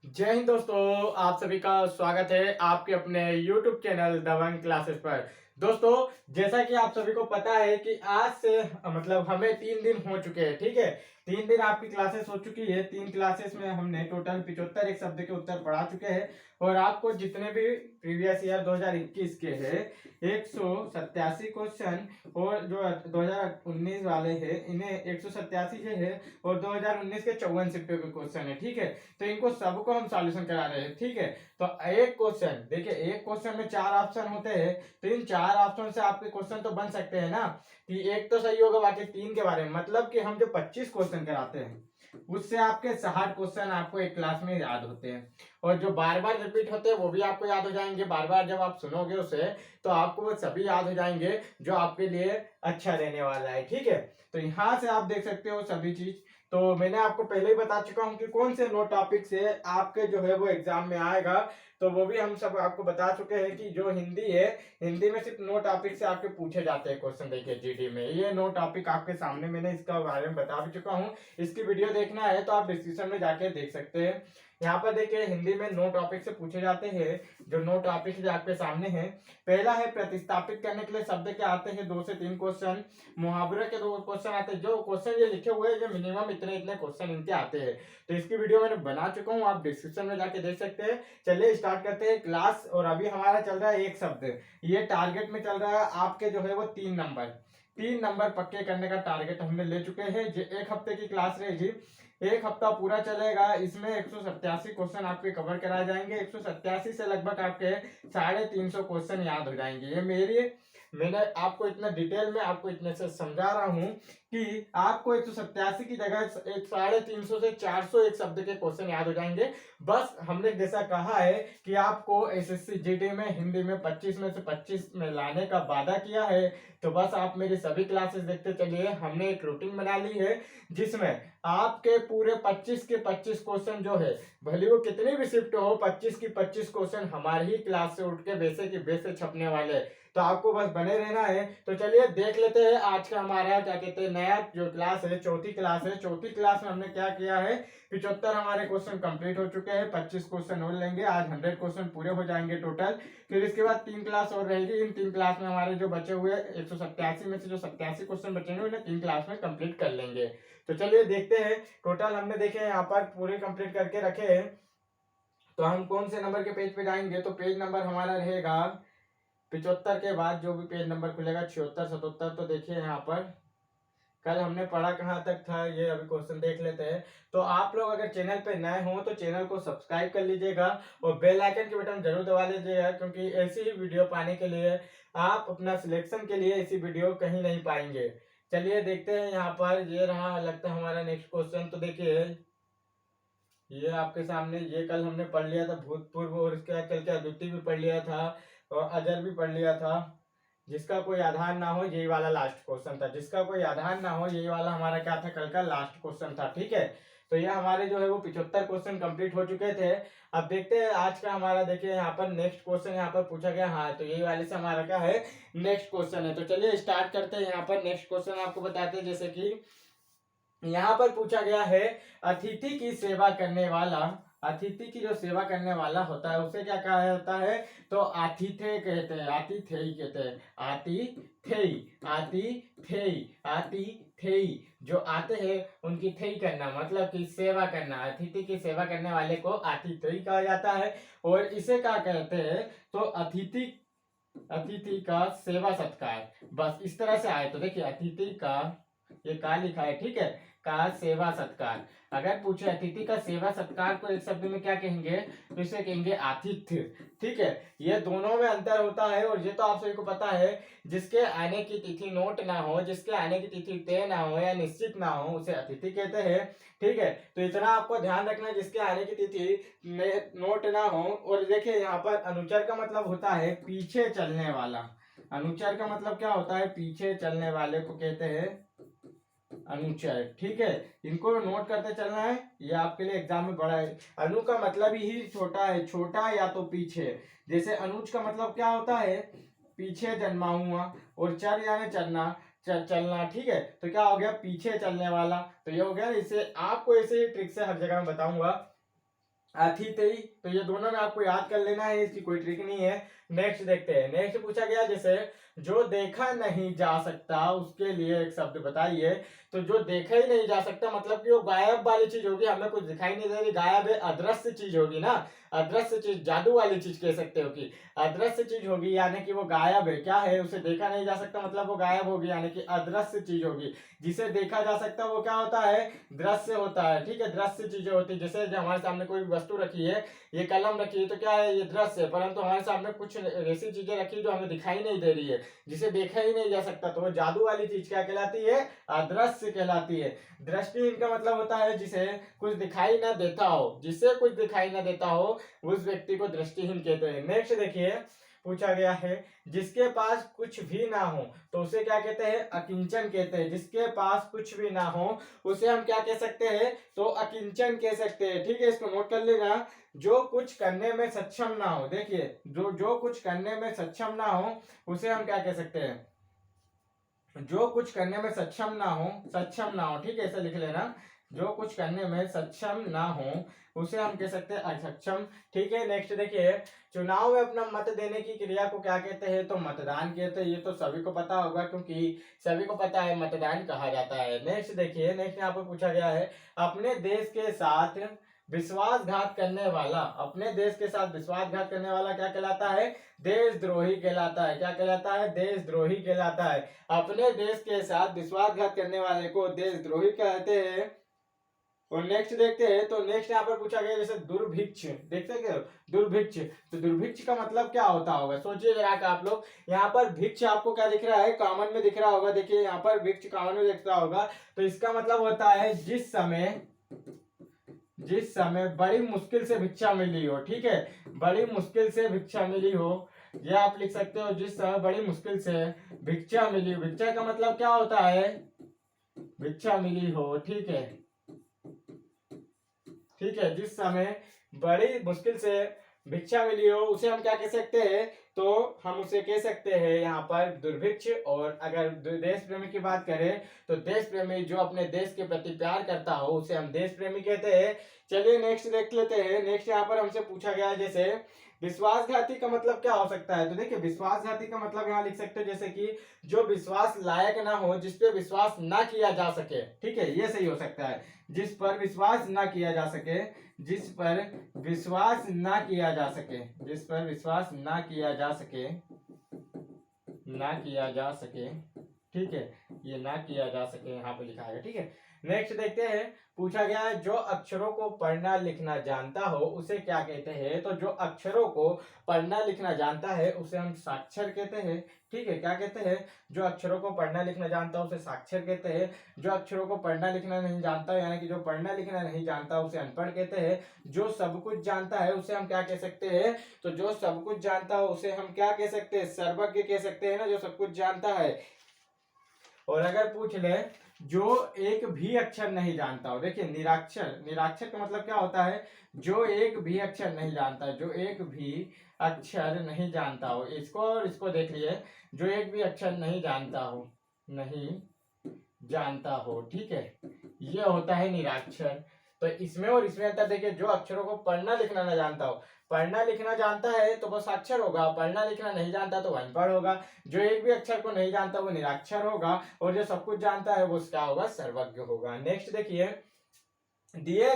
जय हिंद दोस्तों, आप सभी का स्वागत है आपके अपने YouTube चैनल दबंग क्लासेस पर। दोस्तों, जैसा कि आप सभी को पता है कि आज से मतलब हमें 3 दिन हो चुके हैं, ठीक है। 3 दिन आपकी क्लासेस हो चुकी है। 3 क्लासेस में हमने टोटल 75 एक शब्द के उत्तर पढ़ा चुके हैं और आपको जितने भी प्रीवियस ईयर 2021 के हैं 187 क्वेश्चन और जो 2019 वाले हैं इन्हें 187 जो है और 2019 के 54 सिफ्टों के क्वेश्चन है, ठीक है। तो इनको सबको हम सॉल्यूशन करा रहे हैं, ठीक है। तो एक क्वेश्चन देखिए, एक क्वेश्चन में 4 ऑप्शन होते हैं, तो इन 4 ऑप्शन से आपके क्वेश्चन तो बन सकते हैं ना कि एक तो सही होगा बाकी 3 के बारे में। मतलब कि हम जो 25 क्वेश्चन कराते हैं उससे आपके 60 क्वेश्चन आपको एक क्लास में याद होते हैं और जो बार बार रिपीट होते हैं वो भी आपको याद हो जाएंगे। बार बार जब आप सुनोगे उसे तो आपको वो सभी याद हो जाएंगे जो आपके लिए अच्छा रहने वाला है, ठीक है। तो यहाँ से आप देख सकते हो सभी चीज। तो मैंने आपको पहले ही बता चुका हूं कि कौन से नो टॉपिक से आपके जो है वो एग्जाम में आएगा। तो वो भी हम सब आपको बता चुके हैं कि जो हिंदी है, हिंदी में सिर्फ नो टॉपिक से आपके पूछे जाते हैं क्वेश्चन। देखिए जीडी में ये नो टॉपिक आपके सामने मैंने इसका बारे में बता भी चुका हूँ। इसकी वीडियो देखना है तो आप डिस्क्रिप्शन में जाके देख सकते हैं। यहाँ पर देखिए हिंदी में नो टॉपिक से पूछे जाते हैं। जो नो टॉपिक जो आपके सामने है, पहला है प्रतिस्थापित करने के लिए शब्द के आते हैं 2 से 3 क्वेश्चन। मुहावरे के 2 क्वेश्चन आते हैं। जो क्वेश्चन ये लिखे हुए हैं जो मिनिमम इतने इतने क्वेश्चन इनके आते हैं, तो इसकी वीडियो मैंने बना चुका हूँ, आप डिस्क्रिप्शन में जाके देख सकते हैं। चलिए स्टार्ट करते हैं क्लास। और अभी हमारा चल रहा है एक शब्द, ये टारगेट में चल रहा है आपके जो है वो 3 नंबर। 3 नंबर पक्के करने का टारगेट हमने ले चुके हैं। जो एक हफ्ते की क्लास रहेगी, एक हफ्ता पूरा चलेगा। इसमें 187 क्वेश्चन आपके कवर कराए जाएंगे। 187 से लगभग आपके 350 क्वेश्चन याद हो जाएंगे। ये मैंने आपको इतना डिटेल में आपको इतने से समझा रहा हूं कि आपको 187 की जगह 350 से 400 एक शब्द के क्वेश्चन याद हो जाएंगे। बस हमने जैसा कहा है कि आपको एसएससी जीडी में हिंदी में 25 में से 25 में लाने का वादा किया है। तो बस आप मेरी सभी क्लासेस देखते चलिए। हमने एक रूटीन बना ली है जिसमें आपके पूरे 25 के 25 क्वेश्चन जो है, भले वो कितनी भी शिफ्ट हो, 25 की 25 क्वेश्चन हमारी ही क्लास से उठ के वैसे की वैसे छपने वाले हैं। तो आपको बस बने रहना है। तो चलिए देख लेते हैं आज का हमारा क्या कहते हैं नया जो क्लास है, चौथी क्लास है। चौथी क्लास में हमने क्या किया है, 75 हमारे क्वेश्चन कंप्लीट हो चुके हैं। 25 क्वेश्चन और लेंगे, आज 100 क्वेश्चन पूरे हो जाएंगे टोटल। फिर इसके बाद 3 क्लास और रहेगी। इन 3 क्लास में हमारे जो बचे हुए 187 में से जो 87 क्वेश्चन बचेंगे उन्हें 3 क्लास में कंप्लीट कर लेंगे। तो चलिए देखते हैं। टोटल हमने देखे यहाँ पर पूरे कंप्लीट करके रखे हैं। तो हम कौन से नंबर के पेज पे जाएंगे, तो पेज नंबर हमारा रहेगा 75 के बाद जो भी पेज नंबर खुलेगा 76 77। तो देखिए यहाँ पर कल हमने पढ़ा कहाँ तक था, ये अभी क्वेश्चन देख लेते हैं। तो आप लोग अगर चैनल पे नए हो तो चैनल को सब्सक्राइब कर लीजिएगा और बेल आइकन के बटन जरूर दबा लीजिएगा, क्योंकि ऐसी ही वीडियो पाने के लिए आप अपना सिलेक्शन के लिए ऐसी वीडियो कहीं नहीं पाएंगे। चलिए देखते हैं। यहाँ पर ये रहा लगता है हमारा नेक्स्ट क्वेश्चन। तो देखिए ये आपके सामने, ये कल हमने पढ़ लिया था भूतपूर्व और इसके बाद चल के अद्वितीय भी पढ़ लिया था और अजर भी पढ़ लिया था। जिसका कोई आधार ना हो यही वाला लास्ट क्वेश्चन था। जिसका कोई आधार ना हो यही वाला हमारा क्या था, कल का लास्ट क्वेश्चन था, ठीक है। तो ये हमारे जो है वो 75 क्वेश्चन कंप्लीट हो चुके थे। अब देखते हैं आज का हमारा। देखिए यहाँ पर नेक्स्ट क्वेश्चन यहाँ पर पूछा गया, हाँ तो यही वाले से हमारा क्या है नेक्स्ट क्वेश्चन है। तो चलिए स्टार्ट करते हैं। यहाँ पर नेक्स्ट क्वेश्चन आपको बताते हैं। जैसे कि यहाँ पर पूछा गया है, अतिथि की सेवा करने वाला, अतिथि की जो सेवा करने वाला होता है उसे क्या कहा जाता है, तो आतिथ्य कहते हैं, आतिथेय कहते हैं, आतिथेय, आतिथेय, आतिथेय। जो आते हैं उनकी थेय करना मतलब कि सेवा करना। अतिथि की सेवा करने वाले को आतिथेय कहा जाता है। और इसे क्या कहते हैं, तो अतिथि, अतिथि का सेवा सत्कार। बस इस तरह से आए तो देखिए अतिथि का, ये का लिखा है, ठीक है, का सेवा सत्कार। अगर पूछे अतिथि का सेवा सत्कार को एक शब्द में क्या कहेंगे, तो इसे कहेंगे आतिथ्य, ठीक है। ये दोनों में अंतर होता है और ये तो आप सभी को पता है। जिसके आने की तिथि नोट ना हो, जिसके आने की तिथि तय ना हो या निश्चित ना हो उसे अतिथि कहते हैं, ठीक है। तो इतना आपको ध्यान रखना, जिसके आने की तिथि नोट ना हो। और देखिए यहाँ पर अनुचर का मतलब होता है पीछे चलने वाला। अनुचर का मतलब क्या होता है, पीछे चलने वाले को कहते हैं अनुचर, ठीक है। इनको नोट करते चलना है, ये आपके लिए एग्जाम में बड़ा है। अनु का मतलब ही छोटा है, छोटा या तो पीछे। जैसे अनुज का मतलब क्या होता है, पीछे जन्मा हुआ। और चर यानी चलना, चलना, ठीक है। तो क्या हो गया, पीछे चलने वाला। तो ये हो गया। इसे आपको ऐसे ही ट्रिक से हर जगह में बताऊंगा। अथितई, तो ये दोनों में आपको याद कर लेना है, इसकी कोई ट्रिक नहीं है। नेक्स्ट देखते हैं। नेक्स्ट पूछा गया जैसे जो देखा नहीं जा सकता उसके लिए एक शब्द बताइए। तो जो देखा ही नहीं जा सकता मतलब कि वो गायब वाली चीज होगी, हमें कुछ दिखाई नहीं दे रही, गायब है, अदृश्य चीज होगी ना, अदृश्य चीज, जादू वाली चीज कह सकते हो कि अदृश्य चीज होगी, यानी कि वो गायब है, क्या है, उसे देखा नहीं जा सकता मतलब वो गायब होगी, यानी कि अदृश्य चीज होगी। जिसे देखा जा सकता वो क्या होता है, दृश्य होता है, ठीक है, दृश्य चीजें होती है। जैसे हमारे सामने कोई वस्तु रखी है, ये कलम रखी है, तो क्या है, ये दृश्य है, परंतु हमारे सामने कुछ ऐसी चीजें रखी है जो हमें दिखाई नहीं दे रही है, जिसे देखा ही नहीं जा सकता, तो वो जादू वाली चीज क्या कहलाती है, अदृश्य कहलाती है। दृष्टिहीन का मतलब होता है जिसे कुछ दिखाई ना देता हो, जिसे कुछ दिखाई ना देता हो उस व्यक्ति को दृष्टिहीन कहते हैं। नेक्स्ट देखिए, पूछा गया है जिसके पास कुछ भी ना हो तो उसे क्या कहते हैं, अकिंचन कहते हैं। जिसके पास कुछ भी ना हो उसे हम क्या कह सकते हैं, तो अकिंचन कह सकते हैं, ठीक है, इसको नोट कर लेना। जो कुछ करने में सक्षम ना हो, देखिए जो जो कुछ करने में सक्षम ना हो उसे हम क्या कह सकते हैं, जो कुछ करने में सक्षम ना हो, सक्षम ना हो, ठीक है, ऐसा लिख लेना, जो कुछ करने में सक्षम ना हो उसे हम कह सकते हैं असक्षम, ठीक है। नेक्स्ट देखिए, चुनाव में अपना मत देने की क्रिया को क्या कहते हैं, तो मतदान कहते हैं। ये तो सभी को पता होगा क्योंकि सभी को पता है मतदान कहा जाता है। नेक्स्ट देखिए, नेक्स्ट यहाँ पर पूछा गया है अपने देश के साथ विश्वासघात करने वाला, अपने देश के साथ विश्वासघात करने वाला क्या कहलाता है, देशद्रोही कहलाता है। क्या कहलाता है, देशद्रोही कहलाता है। अपने देश के साथ विश्वासघात करने वाले को देशद्रोही कहते हैं। और नेक्स्ट देखते हैं, तो नेक्स्ट यहाँ पर पूछा गया जैसे दुर्भिक्ष, देखते क्या, दुर्भिक्ष, तो दुर्भिक्ष का मतलब क्या होता होगा, सोचिए जरा आप लोग। यहाँ पर भिक्ष आपको क्या दिख रहा है, कॉमन में दिख रहा होगा, देखिए यहाँ पर भिक्ष कॉमन में दिख रहा होगा, तो इसका मतलब होता है जिस समय बड़ी मुश्किल से भिक्षा मिली हो, ठीक है, बड़ी मुश्किल से भिक्षा मिली हो, ये आप लिख सकते हो, जिस समय बड़ी मुश्किल से भिक्षा मिली हो। भिक्षा का मतलब क्या होता है, भिक्षा मिली हो, ठीक है, ठीक है, जिस समय बड़ी मुश्किल से भिक्षा मिली हो उसे हम क्या कह सकते हैं, तो हम उसे कह सकते हैं यहाँ पर दुर्भिक्ष। और अगर देश प्रेमी की बात करें तो देश प्रेमी जो अपने देश के प्रति प्यार करता हो उसे हम देश प्रेमी कहते हैं। चलिए नेक्स्ट देख लेते हैं। नेक्स्ट यहाँ पर हमसे पूछा गया है जैसे विश्वासघाती का मतलब क्या हो सकता है, तो देखिए विश्वासघाती का मतलब यहाँ लिख सकते हैं जैसे कि जो विश्वास लायक ना हो, जिस पे विश्वास ना किया जा सके, ठीक है, ये सही हो सकता है, जिस पर विश्वास ना किया जा सके, जिस पर विश्वास ना किया जा सके, जिस पर विश्वास ना किया जा सके, ना किया जा सके, ठीक है, ये ना किया जा सके यहाँ पे लिखा है, ठीक है। नेक्स्ट देखते हैं, पूछा गया है जो अक्षरों को पढ़ना लिखना जानता हो उसे क्या कहते हैं, तो जो अक्षरों को पढ़ना लिखना जानता है उसे हम साक्षर कहते हैं, ठीक है, क्या कहते हैं, जो अक्षरों को पढ़ना लिखना जानता है उसे साक्षर कहते हैं। जो अक्षरों को पढ़ना लिखना नहीं जानता यानी कि जो पढ़ना लिखना नहीं जानता उसे अनपढ़ कहते हैं। जो सब कुछ जानता है उसे हम क्या कह सकते हैं, तो जो सब कुछ जानता हो उसे हम क्या कह सकते हैं, सर्वज्ञ कह सकते हैं ना, जो सब कुछ जानता है। और अगर पूछ ले जो एक भी अक्षर नहीं जानता हो, देखिए निराक्षर, निराक्षर का मतलब क्या होता है, जो एक भी अक्षर नहीं जानता, जो एक भी अक्षर नहीं जानता हो, इसको और इसको देख लिए, जो एक भी अक्षर नहीं जानता हो, नहीं जानता हो, ठीक है, ये होता है निराक्षर। तो इसमें और इसमें अंतर देखिए, जो अक्षरों को पढ़ना लिखना ना जानता हो, पढ़ना लिखना जानता है तो वो साक्षर होगा, पढ़ना लिखना नहीं जानता तो अनपढ़ होगा। जो एक भी अक्षर को नहीं जानता वो निराक्षर होगा, और जो सब कुछ जानता है वो क्या होगा, सर्वज्ञ होगा। नेक्स्ट देखिए, दिए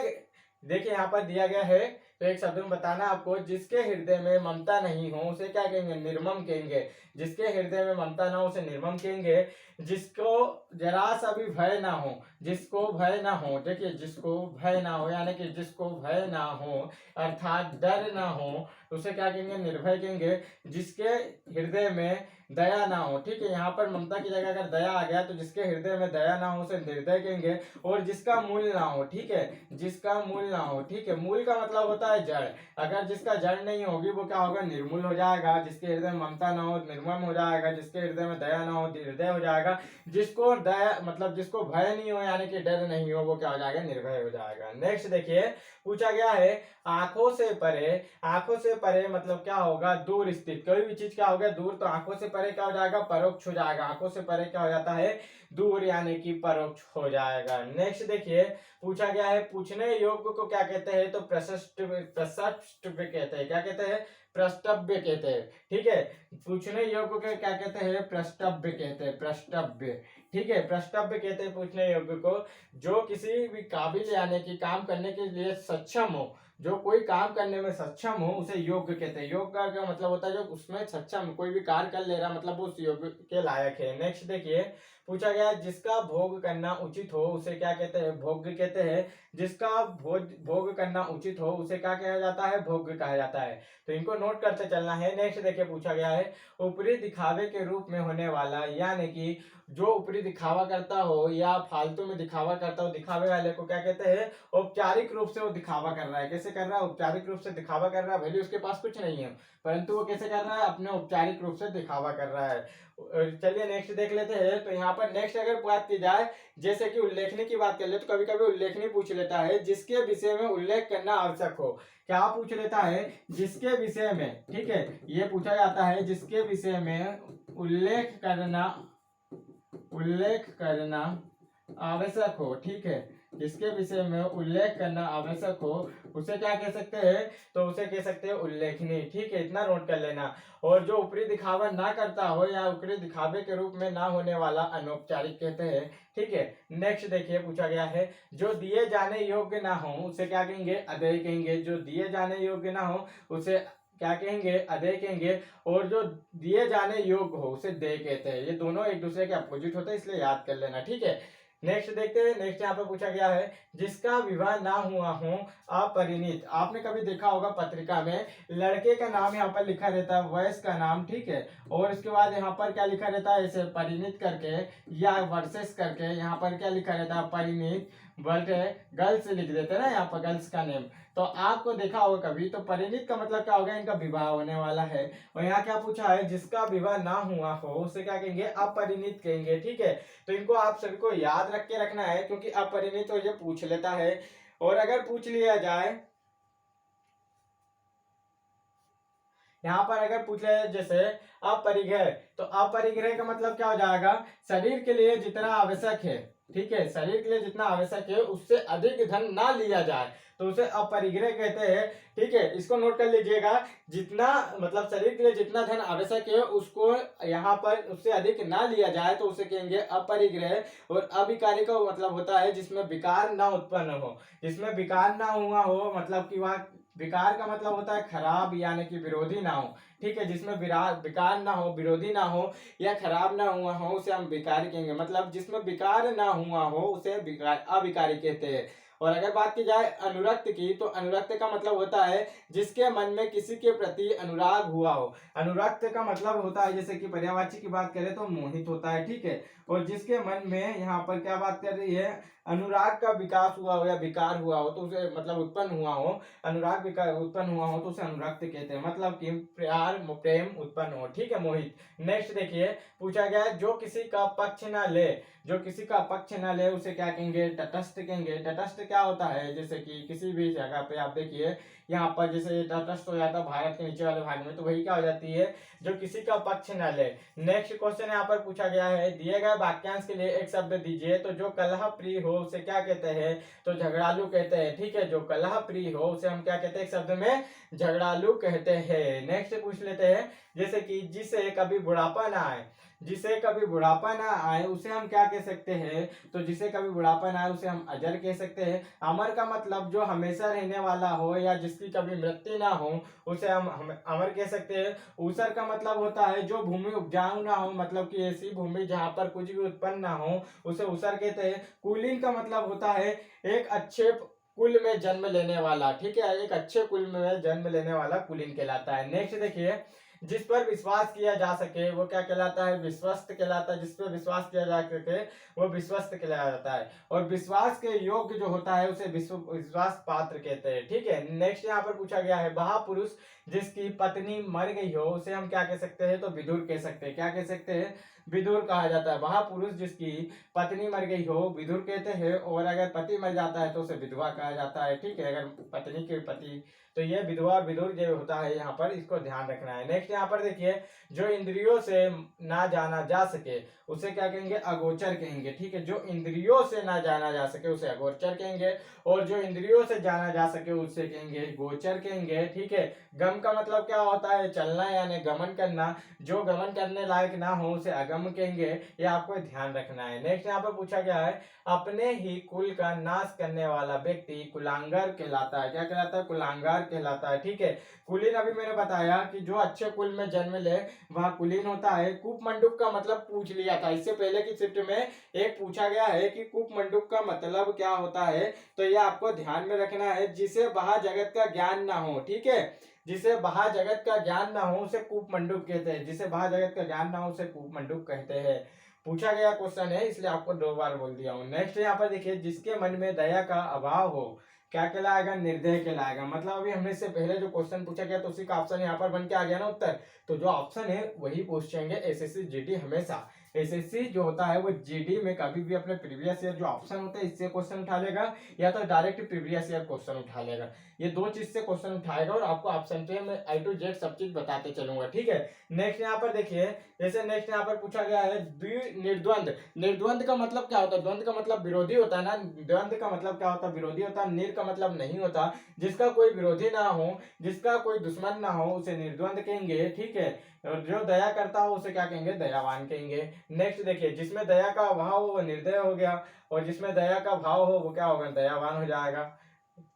देखिए यहाँ पर दिया गया है, तो एक शब्द में बताना आपको, जिसके हृदय में ममता नहीं हो उसे क्या कहेंगे, निर्मम कहेंगे। जिसके हृदय में ममता ना हो उसे निर्मम कहेंगे। जिसको जरा सा भी भय ना हो, जिसको भय ना हो, देखिए जिसको भय ना हो यानी कि जिसको भय ना हो अर्थात डर ना हो उसे क्या कहेंगे, निर्भय कहेंगे। जिसके हृदय में दया ना हो, ठीक है, यहाँ पर ममता की जगह अगर दया आ गया तो जिसके हृदय में दया ना हो उसे निर्दय कहेंगे। और जिसका मूल ना हो, ठीक है, जिसका मूल ना हो, ठीक है, मूल का मतलब होता है जड़, अगर जिसका जड़ नहीं होगी वो क्या होगा, निर्मूल हो जाएगा। जिसके हृदय में ममता ना हो निर्मम हो जाएगा, जिसके हृदय में दया ना हो हृदय हो जाएगा। जिसको दया मतलब जिसको भय नहीं हो यानी कि डर नहीं हो वो क्या हो जाएगा, निर्भय हो जाएगा। नेक्स्ट देखिए, पूछा गया है आंखों से परे, आंखों से परे मतलब क्या होगा, दूर स्थित। कोई भी चीज क्या हो गया, दूर, तो आंखों से परे क्या हो जाएगा, परोक्ष हो जाएगा। आंखों से परे क्या हो जाता है, दूर, यानी कि परोक्ष हो जाएगा। नेक्स्ट देखिए, पूछा गया है पूछने योग्य को क्या कहते हैं, तो प्रशस्त प्रशस्त्य कहते हैं। क्या कहते हैं, प्रष्टव्य कहते हैं। ठीक है, पूछने योग्य को क्या कहते हैं, प्रष्टव्य कहते हैं, प्रष्टव्य। ठीक है, प्रष्टव्य कहते हैं पूछने योग्य को, जो किसी भी काबिल यानी कि काम करने के लिए सक्षम हो, जो कोई काम करने में सक्षम हो उसे योग्य कहते हैं। योग्य का क्या मतलब होता है, जो उसमें सक्षम, कोई भी कार्य कर ले रहा मतलब वो उस योग्य के लायक है। नेक्स्ट देखिए, पूछा गया जिसका भोग करना उचित हो उसे क्या कहते हैं, भोग्य कहते हैं। जिसका भोग करना उचित हो उसे क्या कहा जाता है, भोग्य कहा जाता है। तो इनको नोट करते चलना है। नेक्स्ट देखिए, पूछा गया है ऊपरी दिखावे के रूप में होने वाला, यानी कि जो ऊपरी दिखावा करता हो या फालतू में दिखावा करता हो, दिखावे वाले को क्या कहते हैं, औपचारिक रूप से वो दिखावा कर रहा है। कैसे कर रहा है, औपचारिक रूप से दिखावा कर रहा है, भले उसके पास कुछ नहीं है परंतु वो कैसे कर रहा है, अपने औपचारिक रूप से दिखावा कर रहा है। चलिए नेक्स्ट देख लेते हैं। तो यहाँ पर नेक्स्ट अगर बात की जाए, जैसे कि उल्लेखनी की बात कर ले, तो कभी कभी उल्लेखनी पूछ लेता है जिसके विषय में उल्लेख करना आवश्यक हो। क्या पूछ लेता है, जिसके विषय में, ठीक है, ये पूछा जाता है जिसके विषय में उल्लेख करना आवश्यक हो। ठीक है, जिसके विषय में उल्लेख करना आवश्यक हो उसे क्या कह सकते हैं, तो उसे कह सकते हैं उल्लेखनीय। ठीक है, इतना नोट कर लेना। और जो ऊपरी दिखावा ना करता हो या ऊपरी दिखावे के रूप में ना होने वाला अनौपचारिक कहते हैं। ठीक है, नेक्स्ट देखिए, पूछा गया है जो दिए जाने योग्य ना हो उसे क्या कहेंगे, अदेय कहेंगे। जो दिए जाने योग्य ना हो उसे क्या कहेंगे, अदेय कहेंगे। और जो दिए जाने योग्य हो उसे देय कहते हैं। ये दोनों एक दूसरे के अपोजिट होते हैं, इसलिए याद कर लेना। ठीक है, नेक्स्ट देखते हैं। नेक्स्ट यहाँ पर पूछा गया है जिसका विवाह ना हुआ हो अपरिणीत। आपने कभी देखा होगा पत्रिका में लड़के का नाम यहाँ पर लिखा रहता है, वयस का नाम, ठीक है, और उसके बाद यहाँ पर क्या लिखा रहता है, ऐसे परिणीत करके या वर्सेस करके यहाँ पर क्या लिखा रहता है, परिणीत, बट गर्ल्स लिख देते हैं ना यहाँ पर, गर्ल्स का नेम। तो आपको देखा होगा कभी, तो परिणीत का मतलब क्या होगा, इनका विवाह होने वाला है। और यहाँ क्या पूछा है, जिसका विवाह ना हुआ हो उसे क्या कहेंगे, अपरिणीत कहेंगे। ठीक है, तो इनको आप सभी को याद रख के रखना है, क्योंकि अपरिणीत तो ये पूछ लेता है। और अगर पूछ लिया जाए, यहाँ पर अगर पूछ लिया जाए जैसे अपरिग्रह, तो अपरिग्रह का मतलब क्या हो जाएगा, शरीर के लिए जितना आवश्यक है, ठीक है, शरीर के लिए जितना आवश्यक है उससे अधिक धन ना लिया जाए, तो उसे अपरिग्रह कहते हैं। ठीक है, इसको नोट कर लीजिएगा, जितना मतलब शरीर के लिए जितना धन आवश्यक है उसको यहाँ पर उससे अधिक ना लिया जाए तो उसे कहेंगे अपरिग्रह। और अविकारी का मतलब होता है जिसमें विकार ना उत्पन्न हो, जिसमें विकार ना हुआ हो, मतलब कि वह, विकार का मतलब होता है खराब, यानी कि विरोधी ना हो। ठीक है, जिसमें विकार ना हो, विरोधी ना हो या खराब ना हुआ हो उसे हम विकारी कहेंगे। मतलब जिसमें विकार ना हुआ हो उसे अविकारी कहते हैं। और अगर बात की जाए अनुरक्त की, तो अनुरक्त का मतलब होता है जिसके मन में किसी के प्रति अनुराग हुआ हो। अनुरक्त का मतलब होता है, जैसे कि पर्यायवाची की बात करें तो मोहित होता है। ठीक है, और जिसके मन में यहाँ पर क्या बात कर रही है, अनुराग का विकास हुआ हो या विकार हुआ हो, तो उसे मतलब उत्पन्न हुआ हो, अनुराग विकार उत्पन्न हुआ हो तो उसे अनुरक्त कहते हैं, मतलब कि प्यार प्रेम उत्पन्न हो। ठीक है, मोहित। नेक्स्ट देखिए, पूछा गया है जो किसी का पक्ष ना ले, जो किसी का पक्ष ना ले उसे क्या कहेंगे, तटस्थ कहेंगे। तटस्थ क्या होता है, जैसे कि किसी भी जगह पे आप देखिए यहाँ पर जैसे तटस्थ हो जाता है भारत के नीचे वाले भाग में, तो वही क्या हो जाती है, जो किसी का पक्ष न ले। नेक्स्ट क्वेश्चन यहाँ पर पूछा गया है दिए गए वाक्यांश के लिए एक शब्द दीजिए, तो जो कलह प्रिय हो उसे क्या कहते हैं, तो झगड़ालू कहते हैं। ठीक है, जो कलह प्रिय हो उसे हम क्या कहते हैं, एक शब्द में झगड़ालू कहते हैं। नेक्स्ट पूछ लेते हैं, जैसे कि जिसे कभी बुढ़ापा ना आए, जिसे कभी बुढ़ापा ना आए उसे हम क्या कह सकते हैं, तो जिसे कभी बुढ़ापा ना आए उसे हम अजर कह सकते हैं। अमर का मतलब जो हमेशा रहने वाला हो या जिसकी कभी मृत्यु ना हो उसे हम अमर कह सकते हैं। ऊसर का मतलब होता है जो भूमि उपजाऊ ना हो, मतलब कि ऐसी भूमि जहाँ पर कुछ भी उत्पन्न ना हो उसे ऊसर कहते हैं। कुलीन का मतलब होता है एक अच्छे कुल में जन्म लेने वाला। ठीक है, एक अच्छे कुल में जन्म लेने वाला कुलीन कहलाता है। नेक्स्ट देखिए, जिस पर विश्वास किया जा सके वो क्या कहलाता है, विश्वस्त कहलाता है। जिस पर विश्वास किया जा सके वो विश्वस्त कहलाया जाता है। और विश्वास के योग्य जो होता है उसे विश्वास पात्र कहते हैं। ठीक है, नेक्स्ट यहाँ पर पूछा गया है महापुरुष जिसकी पत्नी मर गई हो उसे हम क्या कह सकते हैं, तो विदुर कह सकते हैं। क्या कह सकते हैं, विदुर कहा जाता है। वह पुरुष जिसकी पत्नी मर गई हो विदुर कहते हैं, और अगर पति मर जाता है तो उसे विधवा कहा जाता है। ठीक है, अगर पत्नी के पति, तो ये विधवा और विदुर जो होता है यहाँ पर, इसको ध्यान रखना है। नेक्स्ट यहाँ पर देखिए, जो इंद्रियों से ना जाना जा सके उसे क्या कहेंगे, अगोचर कहेंगे। ठीक है, जो इंद्रियों से ना जाना जा सके उसे अगोचर कहेंगे, और जो इंद्रियों से जाना जा सके उसे कहेंगे गोचर कहेंगे। ठीक है, गम का मतलब क्या होता है, चलना यानी गमन करना। जो गमन करने लायक ना हो उसे अगम कहेंगे। ये आपको ध्यान रखना है। नेक्स्ट यहाँ पर पूछा गया है, अपने ही कुल का नाश करने वाला व्यक्ति कुलांगर कहलाता है। क्या कहलाता है, कुलांगार कहलाता है। ठीक है, कुलीन अभी मैंने बताया कि जो अच्छे कुल में जन्म ले वह कुलीन होता है। कूपमंडूक का मतलब पूछ लिया था इससे पहले की शिफ्ट में, एक पूछा गया है कि कूपमंडूक का मतलब क्या होता है, तो ये आपको ध्यान में रखना है, जिसे बाहर जगत का ज्ञान ना हो। ठीक है, जिसे बाहर जगत का ज्ञान ना हो उसे कूपमंडूक कहते हैं। जिसे बाहर जगत का ज्ञान ना हो उसे कूपमंडूक कहते हैं। पूछा गया क्वेश्चन है, इसलिए आपको 2 बार बोल दिया हूँ। नेक्स्ट यहाँ पर देखिए, जिसके मन में दया का अभाव हो क्या कहलाएगा, निर्दय कहलाएगा। मतलब अभी हमने इससे पहले जो क्वेश्चन पूछा गया तो उसी का ऑप्शन यहाँ पर बन के आ गया ना उत्तर, तो जो ऑप्शन है वही पूछेंगे एसएससी जीडी हमेशा। एसएससी जो होता है वो जीडी में कभी भी अपने प्रीवियस ईयर जो ऑप्शन होते हैं इससे क्वेश्चन उठा लेगा, या तो डायरेक्ट प्रीवियस ईयर क्वेश्चन उठा लेगा। ये 2 चीज से क्वेश्चन उठाएगा, और आपको ऑप्शन पे मैं A to Z सब चीज बताते चलूंगा। ठीक है, नेक्स्ट यहाँ पर देखिए, जैसे नेक्स्ट यहाँ पर पूछा गया है निर्द्वंद। निर्द्वंद का मतलब क्या होता है, द्वंद का मतलब विरोधी होता है ना, द्वंद का मतलब क्या होता है, विरोधी होता है। निर का मतलब नहीं होता, जिसका कोई विरोधी ना हो, जिसका कोई दुश्मन ना हो उसे निर्द्वंद कहेंगे। ठीक है, और जो दया करता हो उसे क्या कहेंगे, दयावान कहेंगे। नेक्स्ट देखिए, जिसमें दया का अभाव हो वो निर्दय हो गया, और जिसमें दया का भाव हो वो क्या होगा, दयावान हो जाएगा।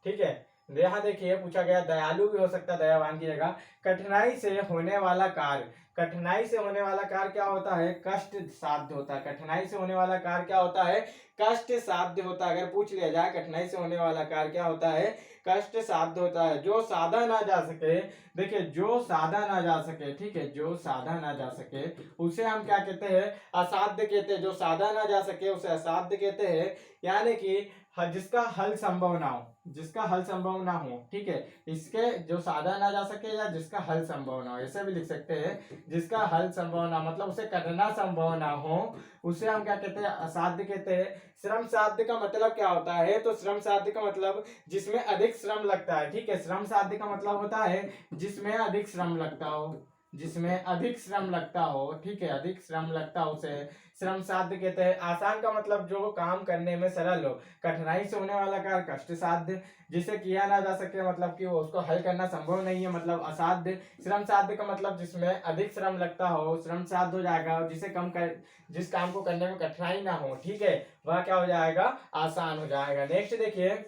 ठीक है, यहाँ देखिए पूछा गया, दयालु भी हो सकता है दयावान की जगह। कठिनाई से होने वाला कार्य, कठिनाई से होने वाला कार्य क्या होता है, कष्ट साध्य होता है। कठिनाई से होने वाला कार्य क्या होता है, कष्ट साध्य होता है। अगर पूछ लिया जाए कठिनाई से होने वाला कार्य क्या होता है, कष्ट साध्य होता है। जो साधा ना जा सके, देखिए जो साधा ना जा सके, ठीक है, जो साधा ना जा सके उसे हम क्या कहते हैं, असाध्य कहते हैं। जो साधा ना जा सके उसे असाध्य कहते हैं, यानी कि जिसका हल संभव ना हो, जिसका हल संभव ना हो। ठीक है, इसके जो साधा ना जा सके या जिसका हल संभव ना हो, ऐसे भी लिख सकते हैं। जिसका हल संभव ना मतलब उसे करना संभव ना हो उसे हम क्या कहते हैं, असाध्य कहते हैं। श्रम साध्य का मतलब क्या होता है, तो श्रम साध्य का मतलब जिसमें अधिक श्रम लगता है। ठीक है, श्रम साध्य का मतलब होता है जिसमें अधिक श्रम लगता हो, जिसमें अधिक श्रम लगता हो। ठीक है, अधिक श्रम लगता हो उसे श्रम साध्य कहते हैं। आसान का मतलब जो काम करने में सरल हो। कठिनाई से होने वाला कार्य कष्ट साध्य, जिसे किया ना जा सके मतलब कि वो उसको हल करना संभव नहीं है, मतलब असाध्य। श्रम साध्य का मतलब जिसमें अधिक श्रम लगता हो श्रम साध्य हो जाएगा, और जिसे कम कर, जिस काम को करने में कठिनाई ना हो, ठीक है, वह क्या हो जाएगा, आसान हो जाएगा। नेक्स्ट देखिए,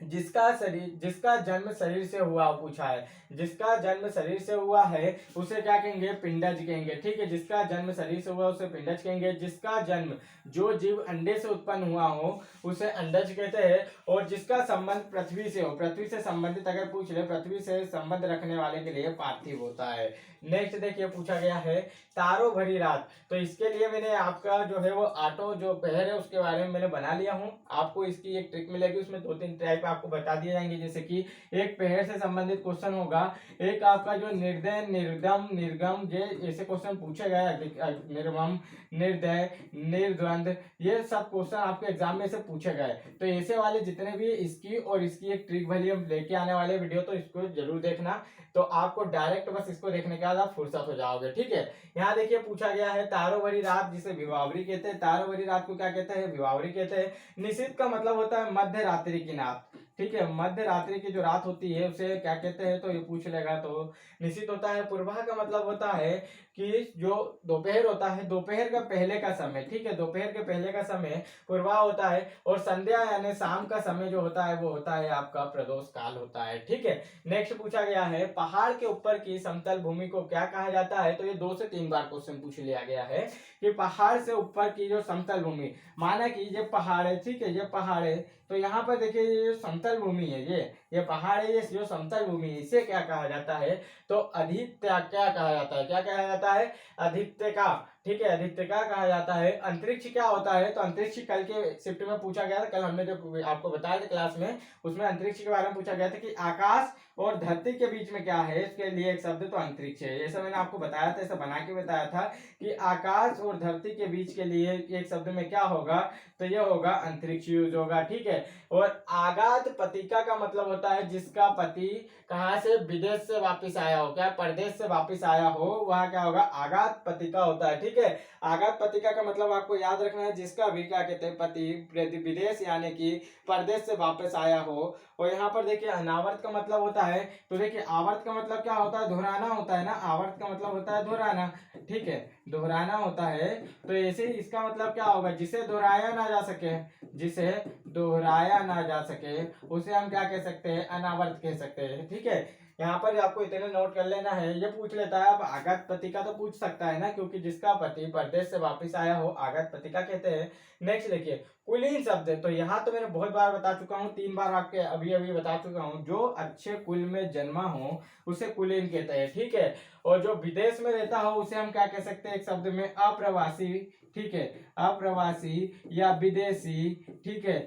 जिसका जन्म शरीर से हुआ पूछा है। जिसका जन्म शरीर से हुआ है उसे क्या कहेंगे, पिंडज कहेंगे। ठीक है, जिसका जन्म शरीर से हुआ उसे पिंडज कहेंगे। जिसका जन्म, जो जीव अंडे से उत्पन्न हुआ हो उसे अंडज कहते हैं। और जिसका संबंध पृथ्वी से हो, पृथ्वी से संबंधित अगर पूछ ले, पृथ्वी से संबंध रखने वाले के लिए पार्थिव होता है। नेक्स्ट देखिए, पूछा गया है तारों भरी रात। तो इसके लिए मैंने आपका जो है वो ऑटो जो पहर है उसके बारे में मैंने बना लिया हूँ। आपको इसकी एक ट्रिक मिलेगी, उसमें 2-3 टाइप आपको बता दिए जाएंगे। जैसे कि एक पहर से संबंधित क्वेश्चन होगा, एक आपका जो निर्दय निर्गम निर्गम ये ऐसे क्वेश्चन पूछे गए, निर्मम निर्दय निर्द्वंद, ये सब क्वेश्चन आपके एग्जाम में से पूछे गए। तो ऐसे वाले जितने भी इसकी और इसकी एक ट्रिक वाली हम लेके आने वाले वीडियो, तो इसको जरूर देखना। तो आपको डायरेक्ट बस इसको देखने के बाद आप फुर्सत हो जाओगे। ठीक है, यहाँ देखिए पूछा गया है तारों भरी रात जिसे विवावरी कहते हैं। तारों भरी रात को क्या कहते हैं, विवावरी कहते हैं। निशित का मतलब होता है मध्य रात्रि की रात। ठीक है, मध्य रात्रि की जो रात होती है उसे क्या कहते हैं, तो ये पूछ लेगा तो निशित होता है। पूर्वा का मतलब होता है कि जो दोपहर होता है, दोपहर का पहले का समय। ठीक है, दोपहर के पहले का समय पूर्वा होता है। और संध्या यानी शाम का समय जो होता है वो होता है आपका प्रदोष काल होता है। ठीक है, नेक्स्ट पूछा गया है पहाड़ के ऊपर की समतल भूमि को क्या कहा जाता है। तो ये 2 से 3 बार क्वेश्चन पूछ लिया गया है कि पहाड़ से ऊपर की जो समतल भूमि, माना कि ये पहाड़ है, ठीक है, ये पहाड़ है, तो यहाँ पर देखिए ये समतल भूमि है, ये पहाड़ है, ये जो समतल भूमि है इसे क्या कहा जाता है, तो अधित्य क्या कहा जाता है, क्या कहा जाता है, अधित्य का। ठीक है, अधिष्ठिका कहा जाता है। अंतरिक्ष क्या होता है, तो अंतरिक्ष कल के शिफ्ट में पूछा गया था, कल हमने जो आपको बताया था क्लास में, उसमें अंतरिक्ष के बारे में पूछा गया था कि आकाश और धरती के बीच में क्या है, इसके लिए एक शब्द तो अंतरिक्ष है। ऐसा मैंने आपको बताया था, ऐसा बना के बताया था कि आकाश और धरती के बीच के लिए एक शब्द में क्या होगा, तो यह होगा अंतरिक्ष यूज होगा। ठीक है, और आगात पतिका का मतलब होता है जिसका पति कहाँ से, विदेश से वापस आया हो, क्या परदेश से वापस आया हो, वह क्या होगा, आगात पतिका होता है। ठीक है, आगात पतिका का मतलब आपको याद रखना है जिसका भी क्या कहते हैं, पति विदेश यानी कि परदेश से वापस आया हो। और यहाँ पर देखिए अनावर्त का मतलब होता है, तो देखिए आवर्त का मतलब क्या होता है, दोहराना होता है ना, आवर्त का मतलब होता है दोहराना। ठीक है, दोहराना होता है, तो ऐसे ही इसका मतलब क्या होगा, जिसे दोहराया ना जा सके, जिसे दोहराया ना जा सके उसे हम क्या कह सकते हैं, अनावर्त कह सकते हैं। ठीक है, यहाँ पर आपको इतने नोट कर लेना है। ये पूछ लेता है, अब आगत पतिका तो पूछ सकता है ना, क्योंकि जिसका पति परदेश से वापस आया हो आगत पतिका कहते हैं। नेक्स्ट देखिए कुलीन शब्द, तो यहाँ तो मैंने बहुत बार बता चुका हूँ, 3 बार आपके अभी अभी बता चुका हूँ। जो अच्छे कुल में जन्मा हो उसे कुलीन कहते हैं। ठीक है, और जो विदेश में रहता हो उसे हम क्या कह सकते हैं, एक शब्द में अप्रवासी। ठीक है, अप्रवासी या विदेशी, ठीक है,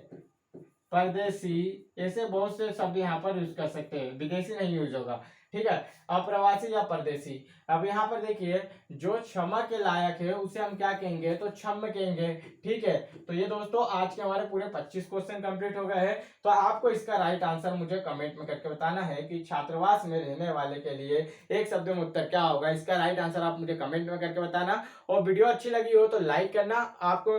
परदेशी, ऐसे बहुत से शब्द यहाँ पर यूज कर सकते हैं, विदेशी नहीं यूज होगा। ठीक है, अप्रवासी या परदेशी। अब यहाँ पर देखिए जो क्षमा के लायक है उसे हम क्या कहेंगे, तो क्षम्य कहेंगे। ठीक है, तो ये दोस्तों आज के हमारे पूरे 25 क्वेश्चन कंप्लीट हो गए हैं। तो आपको इसका राइट आंसर मुझे कमेंट में करके बताना है कि छात्रावास में रहने वाले के लिए एक शब्द में उत्तर क्या होगा। इसका राइट आंसर आप मुझे कमेंट में करके बताना, और वीडियो अच्छी लगी हो तो लाइक करना। आपको